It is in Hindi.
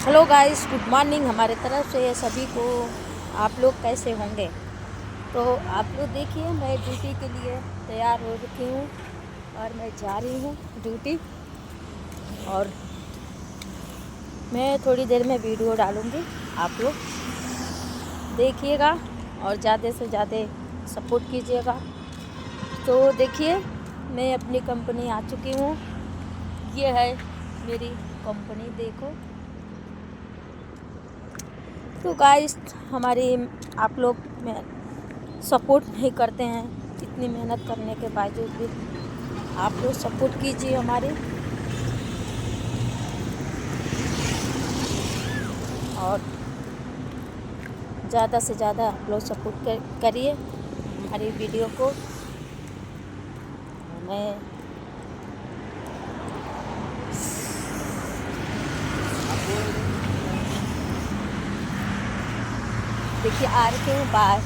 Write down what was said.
हेलो गाइस, गुड मॉर्निंग हमारे तरफ से सभी को। आप लोग कैसे होंगे? तो आप लोग देखिए, मैं ड्यूटी के लिए तैयार हो रखी हूँ और मैं जा रही हूँ ड्यूटी। और मैं थोड़ी देर में वीडियो डालूँगी, आप लोग देखिएगा और ज़्यादा से ज़्यादा सपोर्ट कीजिएगा। तो देखिए, मैं अपनी कंपनी आ चुकी हूँ। ये है मेरी कंपनी, देखो। तो गाइस, हमारी आप लोग में सपोर्ट नहीं करते हैं, इतनी मेहनत करने के बावजूद भी आप लोग सपोर्ट कीजिए हमारी। और ज़्यादा से ज़्यादा आप लोग सपोर्ट करिए हमारी वीडियो को। मैं देखिए आ रही हूँ बाहर।